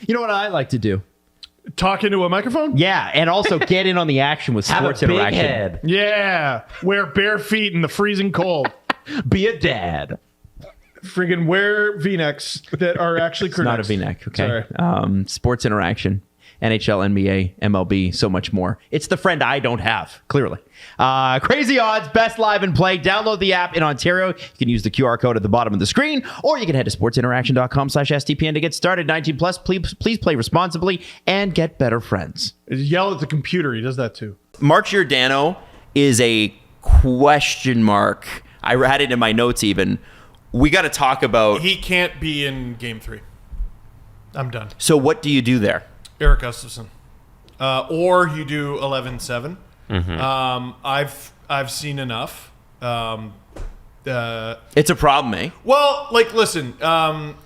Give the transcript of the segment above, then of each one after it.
You know what I like to do? Talk into a microphone? Yeah, and also get in on the action with sports Have a big interaction. head. Yeah. Wear bare feet in the freezing cold. Be a dad. Friggin' wear V-necks that are actually It's not a crew-necks. V-neck, okay? Sorry. Sports interaction. NHL, NBA, MLB, so much more. It's the friend I don't have, clearly. Crazy Odds, best live and play. Download the app in Ontario. You can use the QR code at the bottom of the screen, or you can head to sportsinteraction.com/STPN to get started. 19 plus. Please play responsibly and get better friends. Yell at the computer. He does that too. Mark Giordano is a question mark. I had it in my notes even. We got to talk about. He can't be in Game 3. I'm done. So what do you do there? Eric Gustafsson. Or you do 11-7. I've seen enough. It's a problem, eh? Well, like, listen,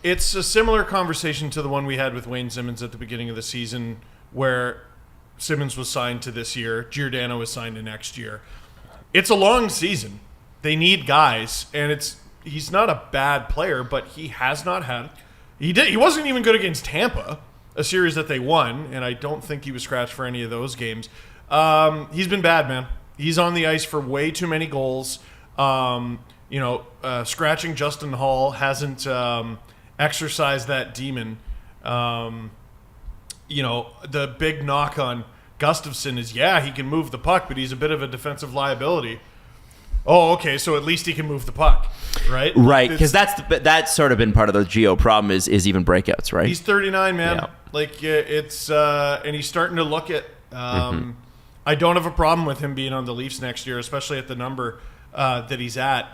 it's a similar conversation to the one we had with Wayne Simmons at the beginning of the season, where Simmons was signed to this year, Giordano was signed to next year. It's a long season. They need guys, and he's not a bad player, but he has not had. He wasn't even good against Tampa, a series that they won, and I don't think he was scratched for any of those games. He's been bad, man. He's on the ice for way too many goals. Scratching Justin Hall hasn't exercised that demon. The big knock on Gustafsson is, he can move the puck, but he's a bit of a defensive liability. Oh, okay, so at least he can move the puck, right? Right, because that's sort of been part of the Geo problem is even breakouts, right? He's 39, man. Yeah. Like, it's and he's starting to look at. I don't have a problem with him being on the Leafs next year, especially at the number that he's at.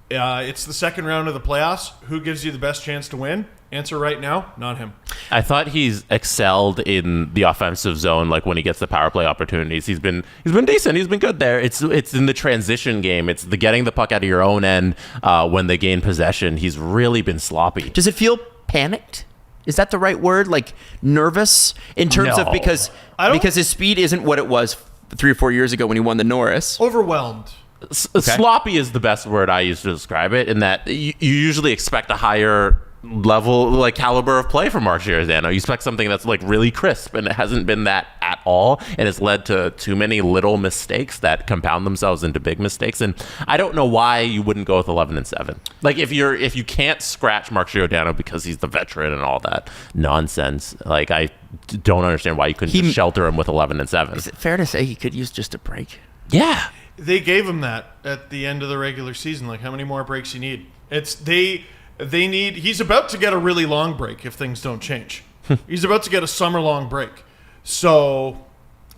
It's the second round of the playoffs. Who gives you the best chance to win? Answer right now, not him. I thought he's excelled in the offensive zone, like when he gets the power play opportunities. He's been decent. He's been good there. It's in the transition game. It's the getting the puck out of your own end when they gain possession. He's really been sloppy. Does it feel panicked? Is that the right word? Like nervous in terms of because his speed isn't what it was 3 or 4 years ago when he won the Norris. Overwhelmed. Sloppy is the best word I use to describe it, in that you usually expect a higher level, like, caliber of play from Mark Giordano. You expect something that's like really crisp, and it hasn't been that at all, and it's led to too many little mistakes that compound themselves into big mistakes. And I don't know why you wouldn't go with 11-7. Like, if you can't scratch Mark Giordano because he's the veteran and all that nonsense, like, I don't understand why you couldn't just shelter him with 11-7. Is it fair to say he could use just a break? Yeah. They gave him that at the end of the regular season. Like, how many more breaks you need? He's about to get a really long break if things don't change. He's about to get a summer-long break. So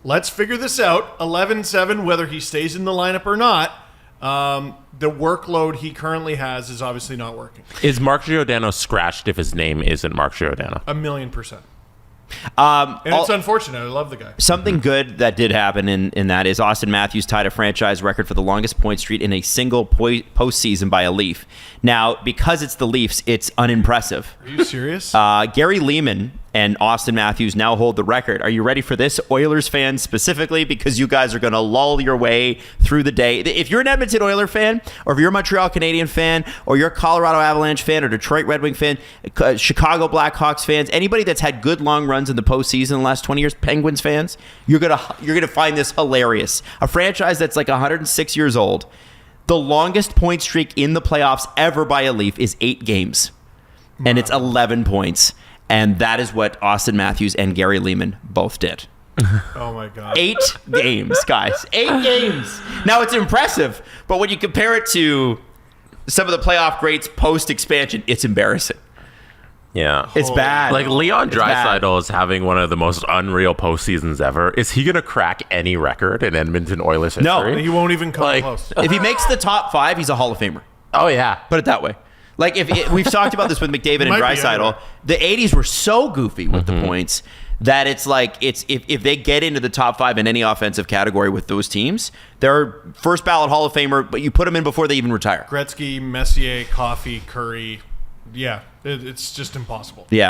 let's figure this out. 11-7, whether he stays in the lineup or not, the workload he currently has is obviously not working. Is Mark Giordano scratched if his name isn't Mark Giordano? 1,000,000%. And it's unfortunate. I love the guy. Something good that did happen in that is Austin Matthews tied a franchise record for the longest point streak in a single postseason by a Leaf. Now, because it's the Leafs, it's unimpressive. Are you serious? Gary Leeman and Austin Matthews now hold the record. Are you ready for this, Oilers fans specifically? Because you guys are going to lull your way through the day. If you're an Edmonton Oiler fan, or if you're a Montreal Canadian fan, or you're a Colorado Avalanche fan, or Detroit Red Wing fan, Chicago Blackhawks fans, anybody that's had good long runs in the postseason in the last 20 years, Penguins fans, you're gonna find this hilarious. A franchise that's like 106 years old. The longest point streak in the playoffs ever by a Leaf is 8 games. And it's 11 points. And that is what Austin Matthews and Gary Leeman both did. Oh, my God. 8 games, guys. 8 games. Now, it's impressive, but when you compare it to some of the playoff greats post-expansion, it's embarrassing. Yeah. It's bad. Like, Leon Draisaitl is having one of the most unreal postseasons ever. Is he going to crack any record in Edmonton Oilers history? No. He won't even come close. If he makes the top 5, he's a Hall of Famer. Oh, yeah. Put it that way. Like, we've talked about this with McDavid and Draisaitl. The 80s were so goofy with the points that it's like, if they get into the top 5 in any offensive category with those teams, they're first ballot Hall of Famer, but you put them in before they even retire. Gretzky, Messier, Coffey, Curry. Yeah, it's just impossible. Yeah.